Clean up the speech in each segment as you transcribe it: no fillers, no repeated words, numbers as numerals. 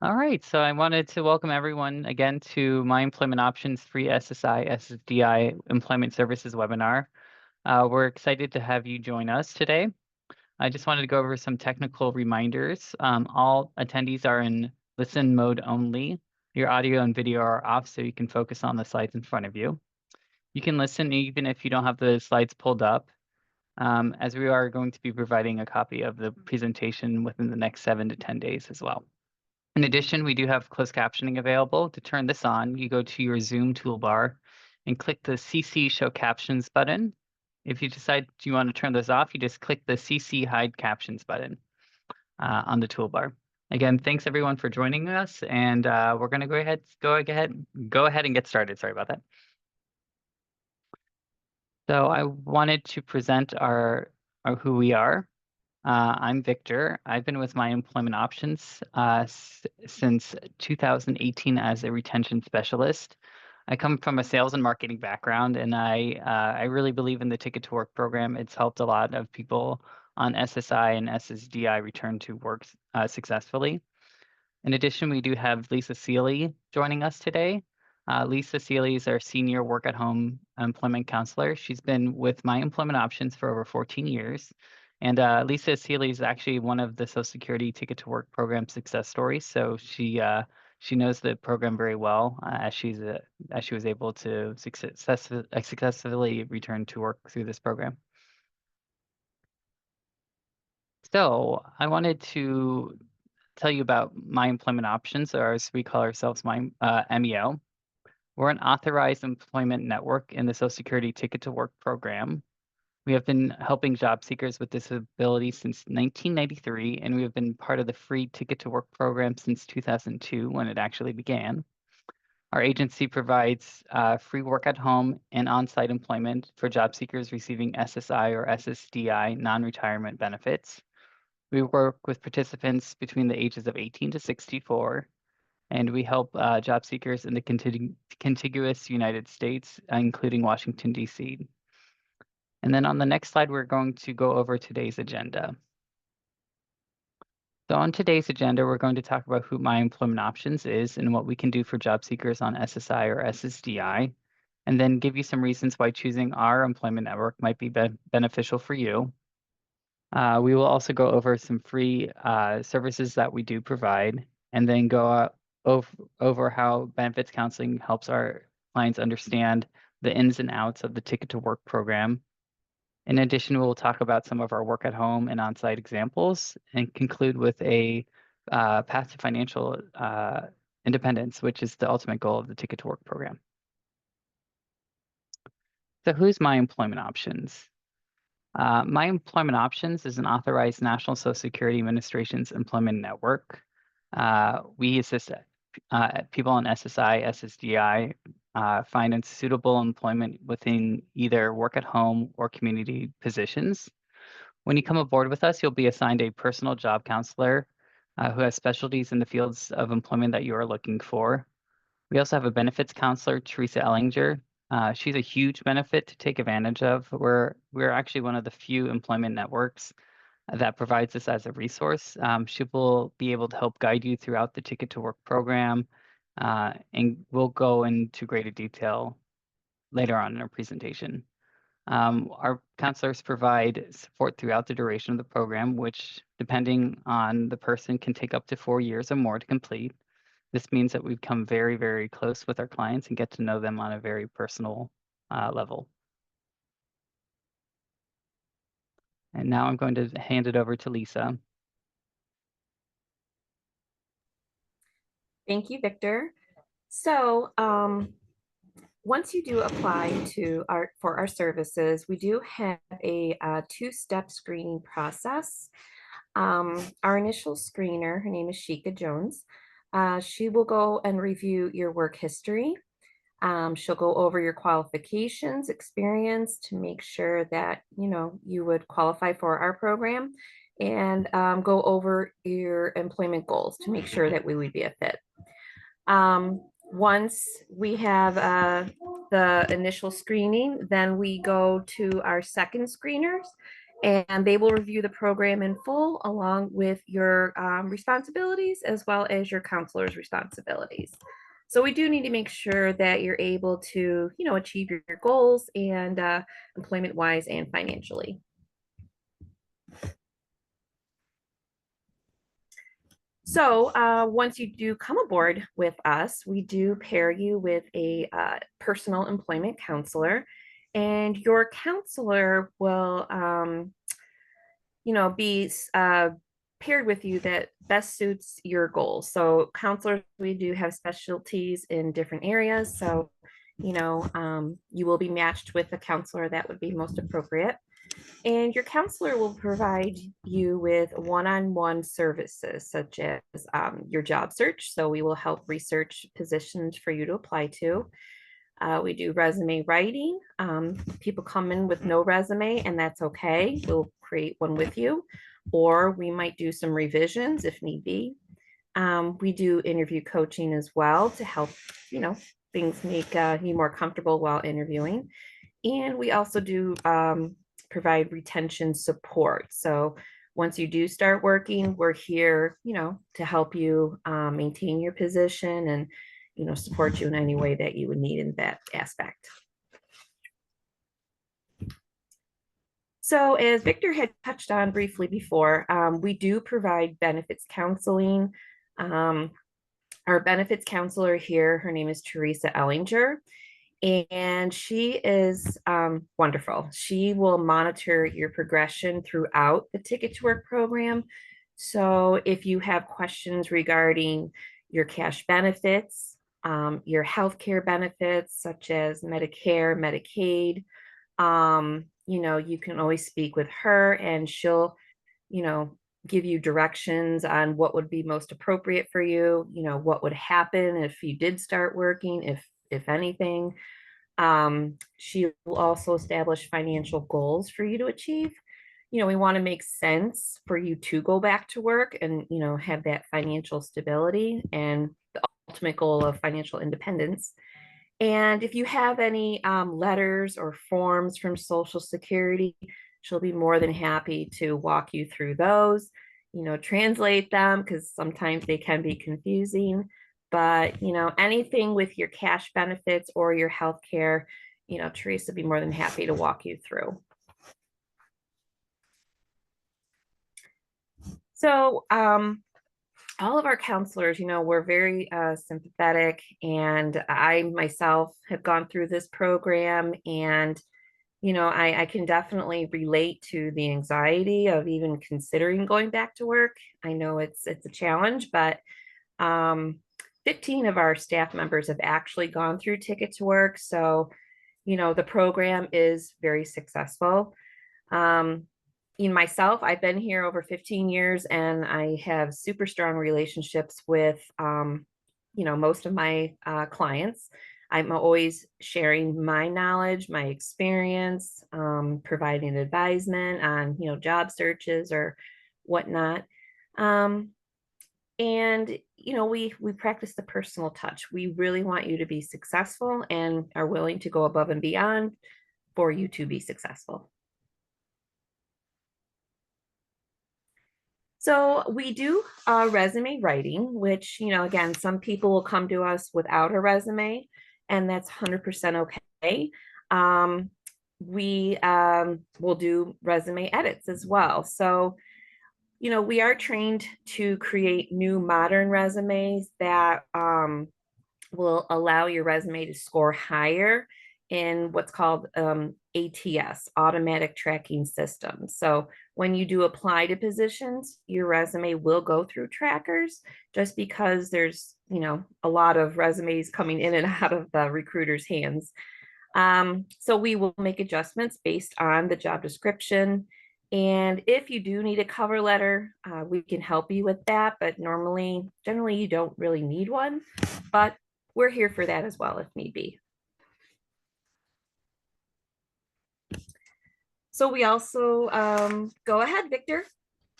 All right, so I wanted to welcome everyone again to My Employment Options Free SSI SSDI Employment Services webinar. We're excited to have you join us today. I just wanted to go over some technical reminders. All attendees are in listen mode only. Your audio and video are off so you can focus on the slides in front of you. You can listen even if you don't have the slides pulled up, as we are going to be providing a copy of the presentation within the next 7 to 10 days as well. In addition, we do have closed captioning available. To turn this on, you go to your Zoom toolbar and click the CC Show Captions button. If you decide you want to turn those off, you just click the CC Hide Captions button on the toolbar. Again, thanks everyone for joining us, and we're going to go ahead and get started. Sorry about that. So I wanted to present our who we are. I'm Victor. I've been with My Employment Options since 2018 as a retention specialist. I come from a sales and marketing background, and I really believe in the Ticket to Work program. It's helped a lot of people on SSI and SSDI return to work successfully. In addition, we do have Lisa Seeley joining us today. Lisa Seeley is our senior work-at-home employment counselor. She's been with My Employment Options for over 14 years. And Lisa Seeley is actually one of the Social Security Ticket to Work program success stories. So she knows the program very well as she was able to successfully return to work through this program. So I wanted to tell you about My Employment Options, or as we call ourselves, MEO. We're an authorized employment network in the Social Security Ticket to Work program. We have been helping job seekers with disabilities since 1993, and we have been part of the free Ticket to Work program since 2002 when it actually began. Our agency provides free work at home and on-site employment for job seekers receiving SSI or SSDI non-retirement benefits. We work with participants between the ages of 18 to 64, and we help job seekers in the contiguous United States, including Washington, D.C. And then on the next slide, we're going to go over today's agenda. So on today's agenda, we're going to talk about who My Employment Options is and what we can do for job seekers on SSI or SSDI, and then give you some reasons why choosing our employment network might be beneficial for you. We will also go over some free services that we do provide, and then go over how benefits counseling helps our clients understand the ins and outs of the Ticket to Work program. In addition, we'll talk about some of our work at home and on-site examples and conclude with a path to financial independence, which is the ultimate goal of the Ticket to Work program. So who's My Employment Options? My Employment Options is an authorized National Social Security Administration's employment network. We assist people on SSI, SSDI find suitable employment within either work at home or community positions. When you come aboard with us, you'll be assigned a personal job counselor who has specialties in the fields of employment that you are looking for. We also have a benefits counselor, Teresa Ellinger. She's a huge benefit to take advantage of. We're actually one of the few employment networks that provides this as a resource. She will be able to help guide you throughout the Ticket to Work program, and we'll go into greater detail later on in our presentation. Our counselors provide support throughout the duration of the program, which, depending on the person, can take up to 4 years or more to complete. This means that we become very, very close with our clients and get to know them on a very personal level. And now I'm going to hand it over to Lisa. Thank you, Victor. So once you do apply for our services, we do have a two-step screening process. Our initial screener, her name is Sheikah Jones. She will go and review your work history. She'll go over your qualifications, experience to make sure that you would qualify for our program, and go over your employment goals to make sure that we would be a fit. Once we have the initial screening, then we go to our second screeners, And they will review the program in full along with your responsibilities as well as your counselor's responsibilities. So we do need to make sure that you're able to, achieve your goals and employment wise and financially. So once you do come aboard with us, we do pair you with a personal employment counselor, and your counselor will, be paired with you that best suits your goals. So counselors, we do have specialties in different areas. So, you will be matched with a counselor that would be most appropriate. And your counselor will provide you with one-on-one services such as your job search. So we will help research positions for you to apply to. We do resume writing. People come in with no resume, and that's okay. We'll create one with you, or we might do some revisions if need be. We do interview coaching as well to help, things make you more comfortable while interviewing. And we also do provide retention support. So once you do start working, we're here, to help you maintain your position and, support you in any way that you would need in that aspect. So as Victor had touched on briefly before, we do provide benefits counseling. Our benefits counselor here, her name is Teresa Ellinger, and she is wonderful. She will monitor your progression throughout the Ticket to Work program. So if you have questions regarding your cash benefits, your healthcare benefits, such as Medicare, Medicaid, you can always speak with her and she'll, give you directions on what would be most appropriate for you, what would happen if you did start working, if anything. She will also establish financial goals for you to achieve. We want to make sense for you to go back to work and, have that financial stability and the ultimate goal of financial independence. And if you have any letters or forms from Social Security, she'll be more than happy to walk you through those, translate them because sometimes they can be confusing. But, anything with your cash benefits or your health care, Teresa would be more than happy to walk you through. So all of our counselors, we're very sympathetic, and I myself have gone through this program, and I can definitely relate to the anxiety of even considering going back to work. I know it's a challenge, but 15 of our staff members have actually gone through Ticket to Work. So, the program is very successful. In myself, I've been here over 15 years and I have super strong relationships with, most of my clients. I'm always sharing my knowledge, my experience, providing advisement on, job searches or whatnot. And, we practice the personal touch. We really want you to be successful and are willing to go above and beyond for you to be successful. So we do resume writing, which, again, some people will come to us without a resume, and that's 100% okay. We will do resume edits as well. So, we are trained to create new modern resumes that will allow your resume to score higher in what's called ATS, automatic tracking system. So when you do apply to positions, your resume will go through trackers just because there's, a lot of resumes coming in and out of the recruiter's hands. So we will make adjustments based on the job description. And if you do need a cover letter, we can help you with that. But generally, you don't really need one. But we're here for that as well if need be. So we also go ahead, Victor,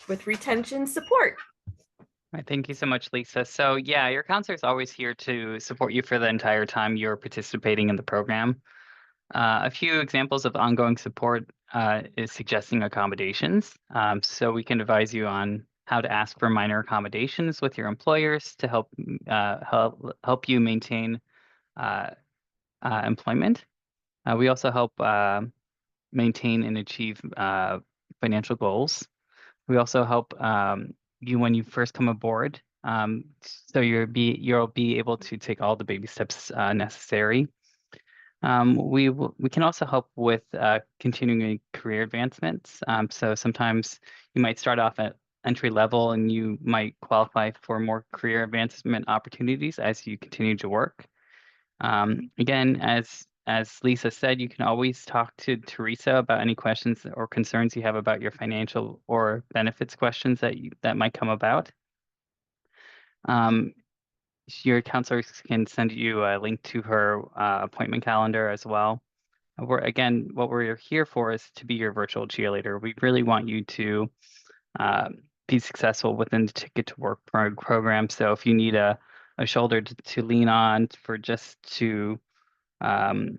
with retention support. All right, thank you so much, Lisa. So yeah, your counselor is always here to support you for the entire time you're participating in the program. A few examples of ongoing support is suggesting accommodations. So we can advise you on how to ask for minor accommodations with your employers to help you maintain uh, employment. We also help maintain and achieve financial goals. We also help you when you first come aboard, so you'll be able to take all the baby steps necessary. We can also help with continuing career advancements. So sometimes you might start off at entry level and you might qualify for more career advancement opportunities as you continue to work. Again, as Lisa said, you can always talk to Teresa about any questions or concerns you have about your financial or benefits questions that might come about. Um, your counselors can send you a link to her appointment calendar as well. What we're here for is to be your virtual cheerleader. We really want you to uh, be successful within the Ticket to Work program. So if you need a shoulder to lean on for um,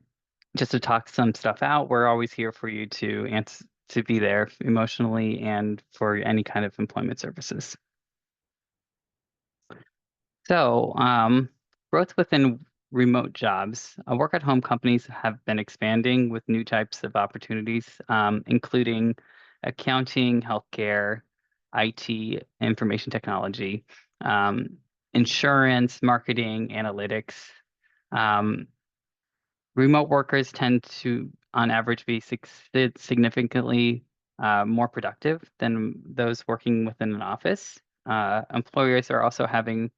just to talk some stuff out, we're always here for you to be there emotionally and for any kind of employment services. So, growth within remote jobs. Work at home companies have been expanding with new types of opportunities, including accounting, healthcare, IT, information technology, um, insurance, marketing, analytics. Um, Remote workers tend to, on average, be significantly more productive than those working within an office. Employers are also having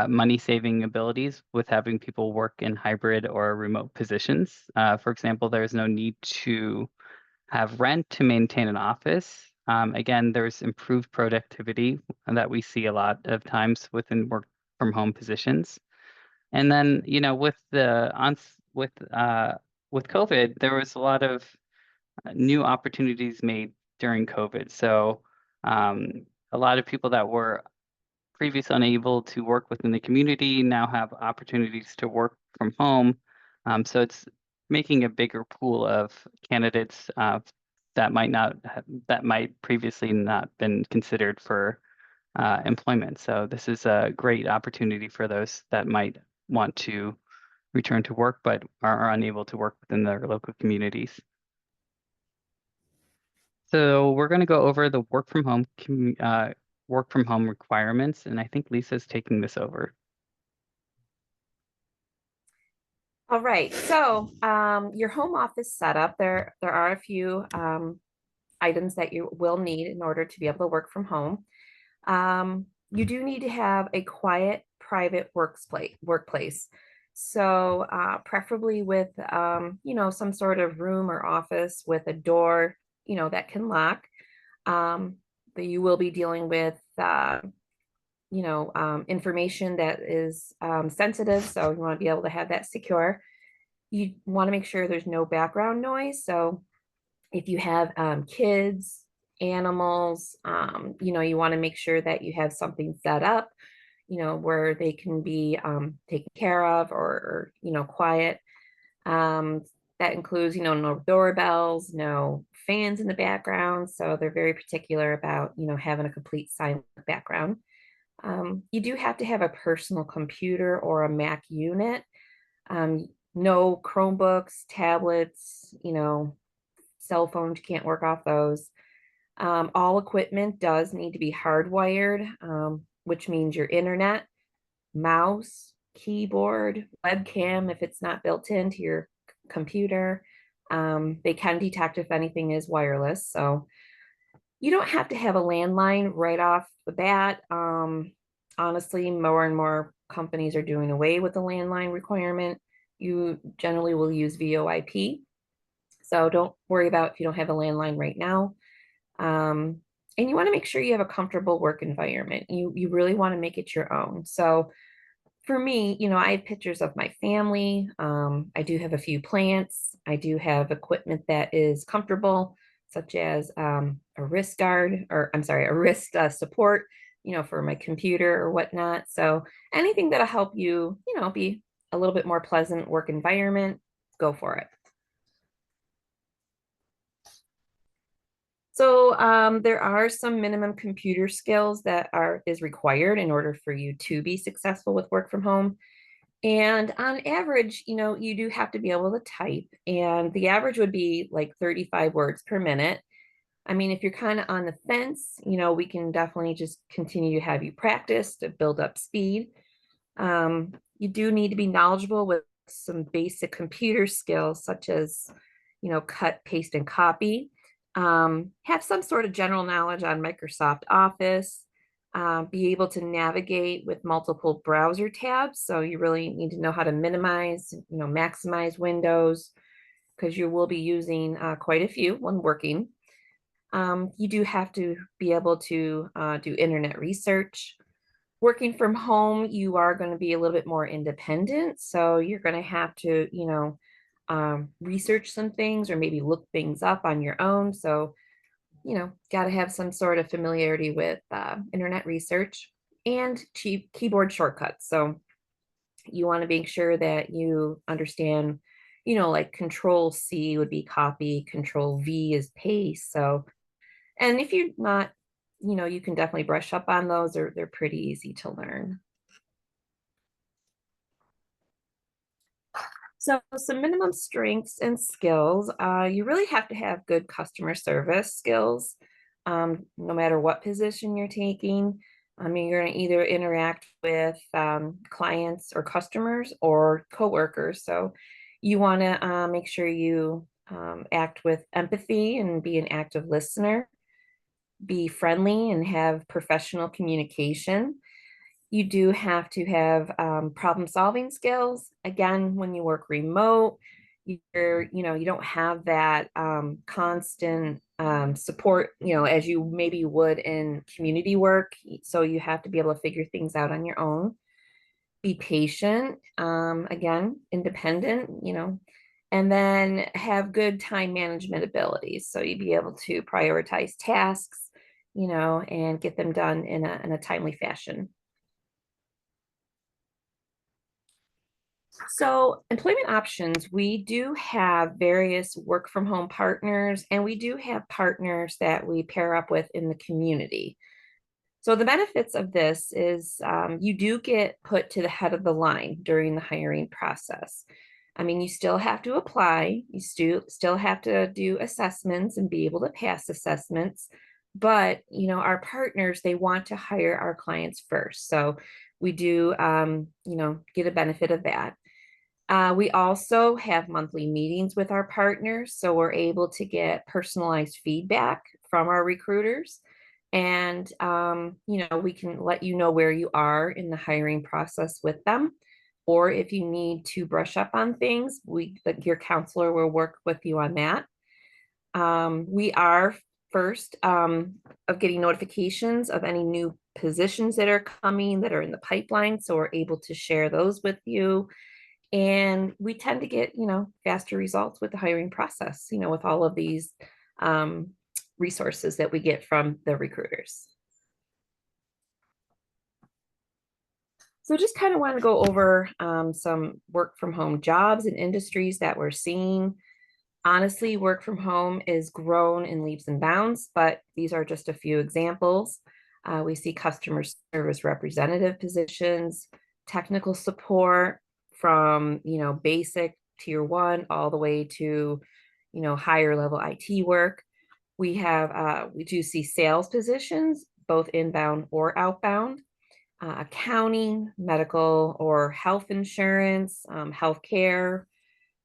money saving abilities with having people work in hybrid or remote positions. For example, there's no need to have rent to maintain an office. Again, there's improved productivity that we see a lot of times within work from home positions. And then, with COVID, there was a lot of new opportunities made during COVID. So a lot of people that were previously unable to work within the community now have opportunities to work from home. So it's making a bigger pool of candidates that might previously not been considered for employment. So this is a great opportunity for those that might want to return to work but are unable to work within their local communities. So we're going to go over the work from home requirements, and I think Lisa's taking this over. All right, so your home office setup, there are a few items that you will need in order to be able to work from home. You do need to have a quiet, private workplace. So preferably with some sort of room or office with a door, that can lock. That you will be dealing with information that is sensitive, so you want to be able to have that secure. You want to make sure there's no background noise. So if you have kids, animals, you want to make sure that you have something set up, where they can be taken care of or quiet. Um, that includes, no doorbells, no fans in the background. So they're very particular about, having a complete silent background. You do have to have a personal computer or a Mac unit. No Chromebooks, tablets, cell phones, you can't work off those. All equipment does need to be hardwired, which means your internet, mouse, keyboard, webcam, if it's not built into your computer. They can detect if anything is wireless. So you don't have to have a landline right off the bat. Honestly, more and more companies are doing away with the landline requirement. You generally will use VoIP. So don't worry about if you don't have a landline right now. And you want to make sure you have a comfortable work environment. You really want to make it your own. So for me, I have pictures of my family. I do have a few plants. I do have equipment that is comfortable, such as a wrist guard, or I'm sorry, a wrist support, for my computer or whatnot. So anything that'll help you, be a little bit more pleasant work environment, go for it. So there are some minimum computer skills that is required in order for you to be successful with work from home. And on average, you do have to be able to type, and the average would be like 35 words per minute. I mean, if you're kind of on the fence, we can definitely just continue to have you practice to build up speed. You do need to be knowledgeable with some basic computer skills, such as, cut, paste, and copy. Have some sort of general knowledge on Microsoft Office. Be able to navigate with multiple browser tabs. So you really need to know how to minimize, maximize windows, because you will be using quite a few when working. You do have to be able to do internet research. Working from home, you are going to be a little bit more independent. So you're going to have to, research some things or maybe look things up on your own. So, got to have some sort of familiarity with internet research and keyboard shortcuts. So you want to make sure that you understand, like Control C would be copy, Control V is paste. So, and if you're not, you can definitely brush up on those, or they're pretty easy to learn. So some minimum strengths and skills, you really have to have good customer service skills, no matter what position you're taking. I mean, you're going to either interact with clients or customers or coworkers. So you want to make sure you act with empathy and be an active listener, be friendly and have professional communication. You do have to have problem solving skills. Again, when you work remote, you don't have that constant support, as you maybe would in community work. So you have to be able to figure things out on your own. Be patient, again, independent, and then have good time management abilities. So you'd be able to prioritize tasks, and get them done in a timely fashion. So, employment options, we do have various work from home partners, and we do have partners that we pair up with in the community. So, the benefits of this is you do get put to the head of the line during the hiring process. I mean, you still have to apply, you still have to do assessments and be able to pass assessments. But, our partners, they want to hire our clients first. So, we do, get a benefit of that. We also have monthly meetings with our partners, so we're able to get personalized feedback from our recruiters. And, we can let you know where you are in the hiring process with them. Or if you need to brush up on things, your counselor will work with you on that. We are first of getting notifications of any new positions that are coming that are in the pipeline. So we're able to share those with you, and we tend to get, faster results with the hiring process, with all of these um, resources that we get from the recruiters. So just kind of want to go over some work from home jobs and industries that we're seeing. Honestly, work from home is grown in leaps and bounds, but these are just a few examples. We see customer service representative positions, technical support from, basic tier one all the way to, higher level IT work. We do see sales positions, both inbound or outbound, accounting, medical or health insurance, healthcare,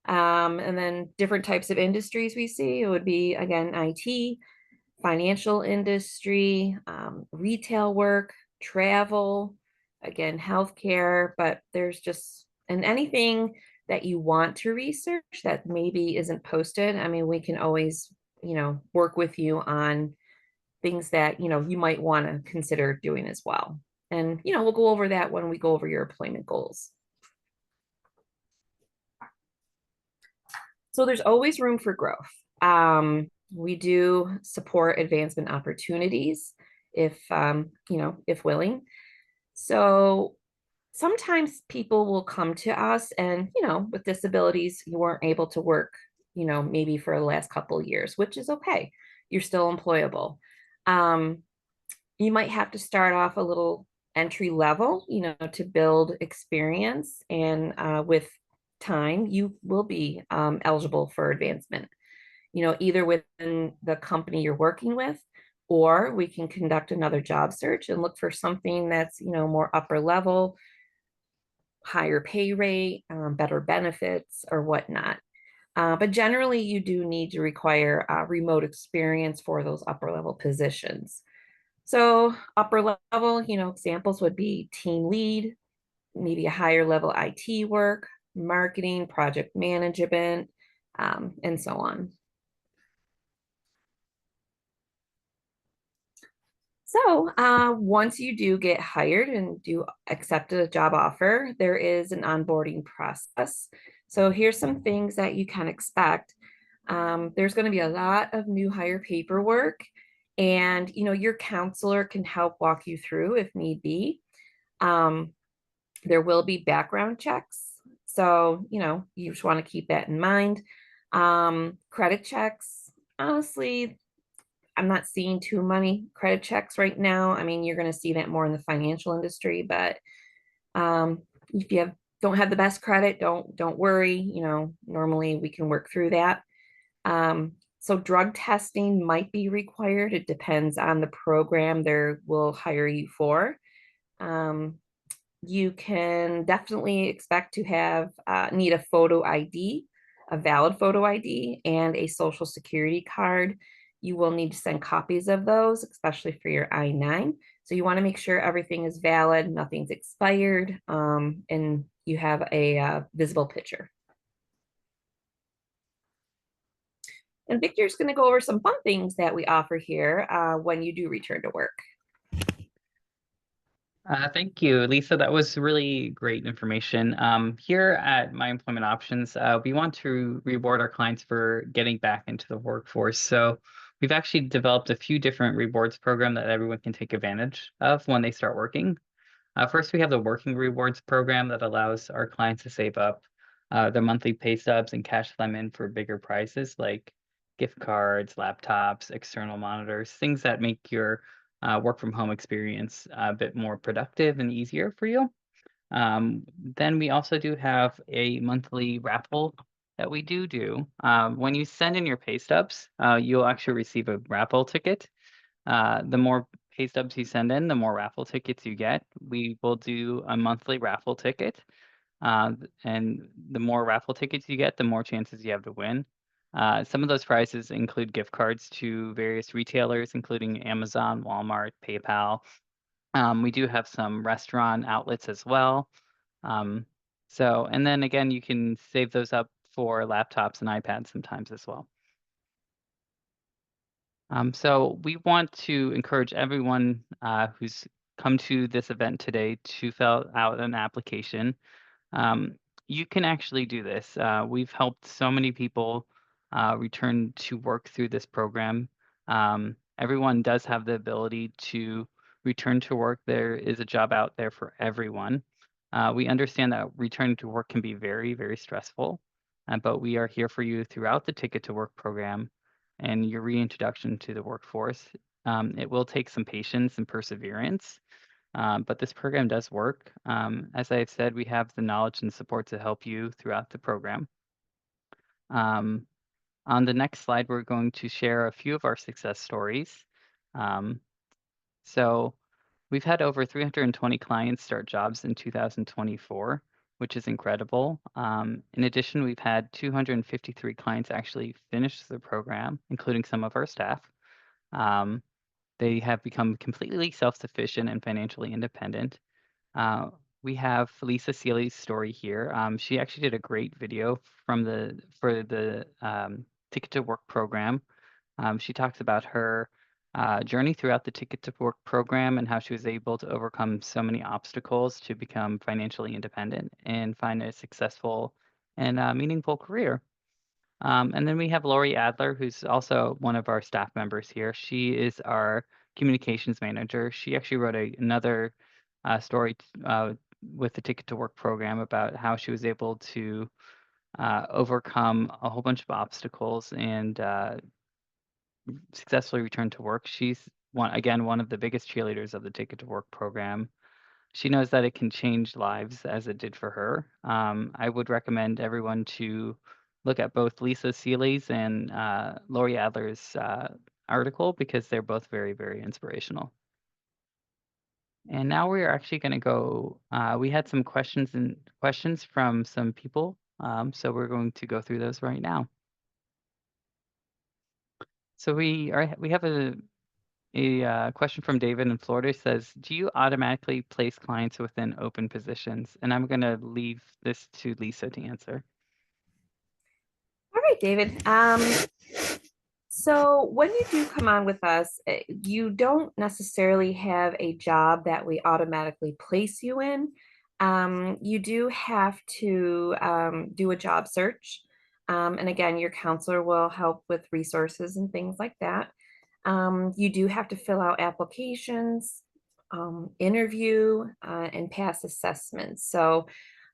and then different types of industries we see. It would be, again, IT, financial industry, retail work, travel, again, healthcare, but there's just, and anything that you want to research that maybe isn't posted. I mean, we can always, work with you on things that, you might want to consider doing as well. And, we'll go over that when we go over your employment goals. So there's always room for growth. We do support advancement opportunities if willing. So sometimes people will come to us and, with disabilities, you weren't able to work, maybe for the last couple of years, which is okay. you're still employable. Um, you might have to start off a little entry level, to build experience. And with time, you will be eligible for advancement, either within the company you're working with, or we can conduct another job search and look for something that's, more upper level, higher pay rate, better benefits, or whatnot. But generally, you do need to require remote experience for those upper level positions. So upper level, examples would be team lead, maybe a higher level IT work, marketing, project management, and so on. So once you do get hired and do accept a job offer, there is an onboarding process. So here's some things that you can expect. There's going to be a lot of new hire paperwork, and your counselor can help walk you through if need be. Um, there will be background checks, so you just want to keep that in mind. Credit checks, honestly, I'm not seeing too many credit checks right now. I mean, you're going to see that more in the financial industry, but if you don't have the best credit, don't worry. Normally we can work through that. So drug testing might be required. It depends on the program they will hire you for. Um, you can definitely expect to have need a photo ID, a valid photo ID, and a social security card. You will need to send copies of those, especially for your I-9. So you want to make sure everything is valid, nothing's expired, and you have a visible picture. And Victor's going to go over some fun things that we offer here when you do return to work. Thank you, Lisa. That was really great information. Here at My Employment Options, we want to reward our clients for getting back into the workforce. So we've actually developed a few different rewards program that everyone can take advantage of when they start working. First, we have the Working Rewards program that allows our clients to save up their monthly pay stubs and cash them in for bigger prizes like gift cards, laptops, external monitors, things that make your work from home experience a bit more productive and easier for you. Then we also do have a monthly raffle that we do. When you send in your pay stubs, you'll actually receive a raffle ticket. The more pay stubs you send in, the more raffle tickets you get. We will do a monthly raffle ticket. And the more raffle tickets you get, the more chances you have to win. Some of those prizes include gift cards to various retailers, including Amazon, Walmart, PayPal. We do have some restaurant outlets as well. And then again, you can save those up for laptops and iPads sometimes as well. So we want to encourage everyone who's come to this event today to fill out an application. Um, you can actually do this. We've helped so many people return to work through this program. Everyone does have the ability to return to work. There is a job out there for everyone. We understand that returning to work can be very, very stressful, but we are here for you throughout the Ticket to Work program and your reintroduction to the workforce. It will take some patience and perseverance. But this program does work. As I've said, we have the knowledge and support to help you throughout the program. On the next slide, we're going to share a few of our success stories. So we've had over 320 clients start jobs in 2024, which is incredible. In addition, we've had 253 clients actually finish the program, including some of our staff. They have become completely self-sufficient and financially independent. We have Lisa Seeley's story here. She actually did a great video for the Ticket to Work program. She talks about her journey throughout the Ticket to Work program and how she was able to overcome so many obstacles to become financially independent and find a successful and meaningful career. And then we have Lori Adler, who's also one of our staff members here. She is our communications manager. She actually wrote another story with the Ticket to Work program about how she was able to overcome a whole bunch of obstacles and successfully returned to work. She's one of the biggest cheerleaders of the Ticket to Work program. She knows that it can change lives as it did for her. I would recommend everyone to look at both Lisa Seeley's and Lori Adler's article because they're both very, very inspirational. And now we are actually going to go. We had some questions from some people, so we're going to go through those right now. So we have a question from David in Florida. Says, do you automatically place clients within open positions? And I'm going to leave this to Lisa to answer. All right, David. So when you do come on with us, you don't necessarily have a job that we automatically place you in. You do have to do a job search. And again, your counselor will help with resources and things like that. You do have to fill out applications, interview, and pass assessments. So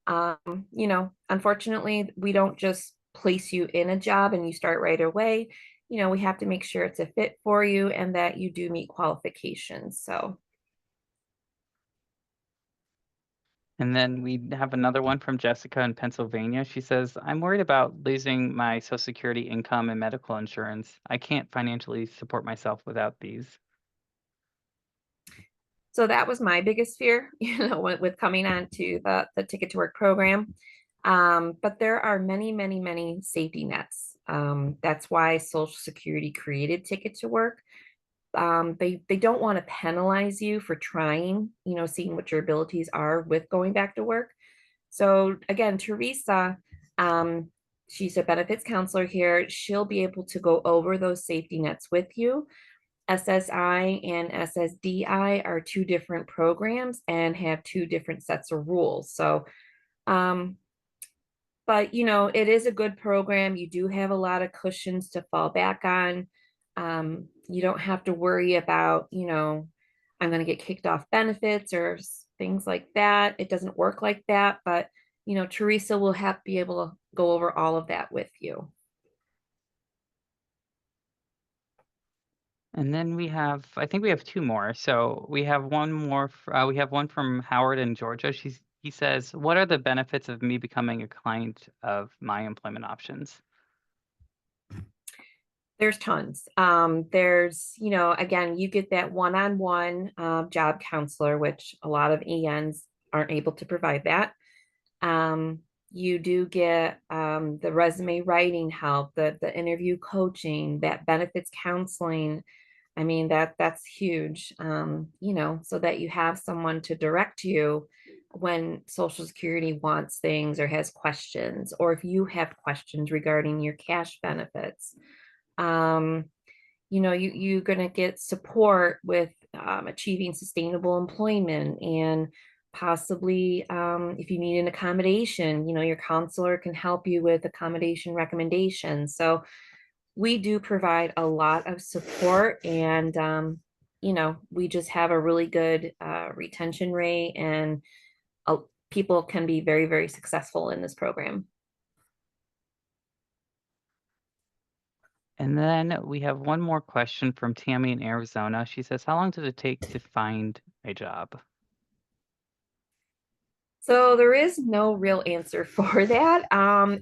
unfortunately, we don't just place you in a job and you start right away. We have to make sure it's a fit for you and that you do meet qualifications. So, And then we have another one from Jessica in Pennsylvania. She says, I'm worried about losing my Social Security income and medical insurance. I can't financially support myself without these. so that was my biggest fear, with coming on to the Ticket to Work program. But there are many, many, many safety nets. That's why Social Security created Ticket to Work. They don't want to penalize you for trying, seeing what your abilities are with going back to work. So again, Teresa, she's a benefits counselor here. She'll be able to go over those safety nets with you. SSI and SSDI are two different programs and have two different sets of rules. So, um, but it is a good program. You do have a lot of cushions to fall back on. You don't have to worry about, I'm going to get kicked off benefits or things like that. It doesn't work like that, but Teresa will be able to go over all of that with you. And then I think we have two more. So we have one more. We have one from Howard in Georgia. He says, what are the benefits of me becoming a client of My Employment Options? There's tons. There's, again, you get that one-on-one job counselor, which a lot of ENs aren't able to provide that. You do get the resume writing help, the interview coaching, that benefits counseling. I mean, that's huge, so that you have someone to direct you when Social Security wants things or has questions, or if you have questions regarding your cash benefits. Um, you're going to get support with achieving sustainable employment, and possibly if you need an accommodation, your counselor can help you with accommodation recommendations. So we do provide a lot of support, and we just have a really good retention rate, and people can be very, very successful in this program. And then we have one more question from Tammy in Arizona. She says, how long does it take to find a job? So there is no real answer for that.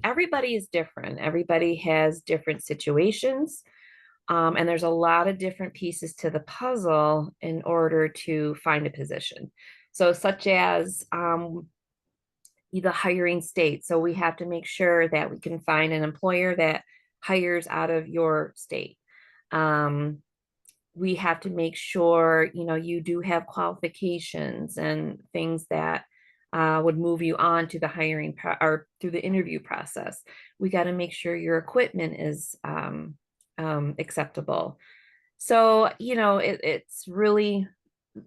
Everybody is different. Everybody has different situations. And there's a lot of different pieces to the puzzle in order to find a position. So such as the hiring state. So we have to make sure that we can find an employer that hires out of your state. We have to make sure, you do have qualifications and things that would move you on to the hiring or through the interview process. We got to make sure your equipment is acceptable. So, it's really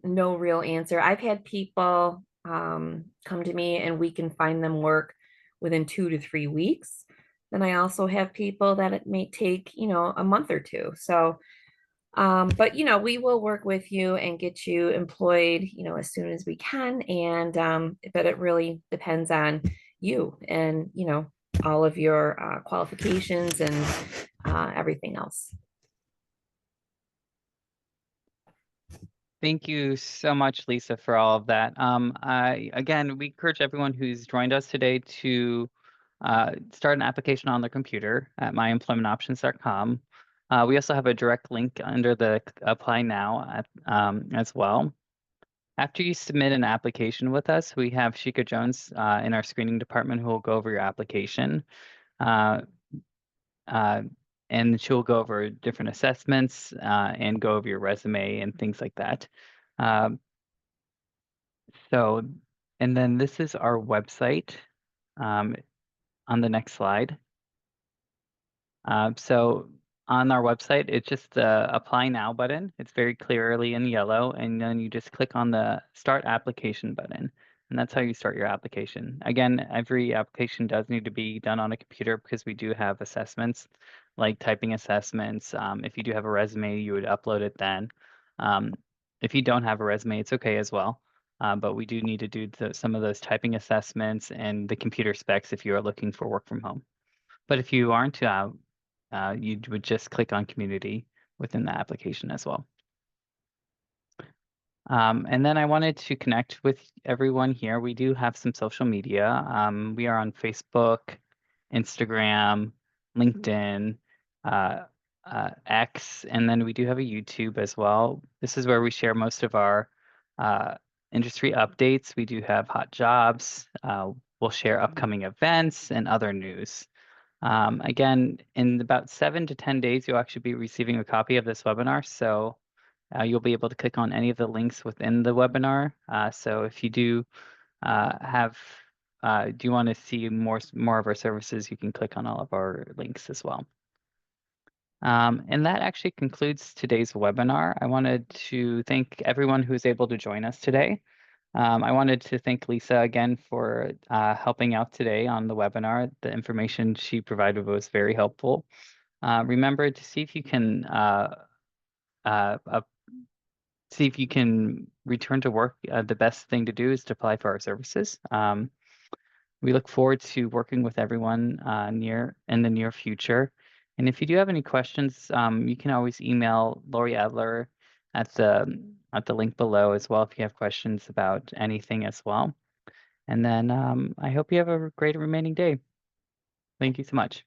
no real answer. I've had people come to me and we can find them work within 2 to 3 weeks. Then I also have people that it may take, a month or two. So, but we will work with you and get you employed, as soon as we can. And but it really depends on you and all of your qualifications and everything else. Thank you so much, Lisa, for all of that. Again, we encourage everyone who's joined us today to start an application on their computer at myemploymentoptions.com. We also have a direct link under the Apply Now as well. After you submit an application with us, we have Shika Jones in our screening department who will go over your application. Uh, uh, and she'll go over different assessments and go over your resume and things like that. Um, so, and then this is our website um, on the next slide. So on our website, it's just the Apply Now button. It's very clearly in yellow, and then you just click on the Start Application button, and that's how you start your application. Again, every application does need to be done on a computer because we do have assessments, like typing assessments. If you do have a resume, you would upload it then. If you don't have a resume, it's okay as well. But we do need to do some of those typing assessments and the computer specs if you are looking for work from home. But if you aren't, you would just click on community within the application as well. And then I wanted to connect with everyone here. We do have some social media. We are on Facebook, Instagram, LinkedIn, X, and then we do have a YouTube as well. This is where we share most of our industry updates. We do have hot jobs. We'll share upcoming events and other news. Again, in about 7 to 10 days, you'll actually be receiving a copy of this webinar. So you'll be able to click on any of the links within the webinar. So if you do do you want to see more of our services, you can click on all of our links as well. And that actually concludes today's webinar. I wanted to thank everyone who was able to join us today. I wanted to thank Lisa again for helping out today on the webinar. The information she provided was very helpful. Remember to see if you can return to work. The best thing to do is to apply for our services. We look forward to working with everyone in the near future. And if you do have any questions, you can always email Lori Adler at the link below as well if you have questions about anything as well. And then I hope you have a great remaining day. Thank you so much.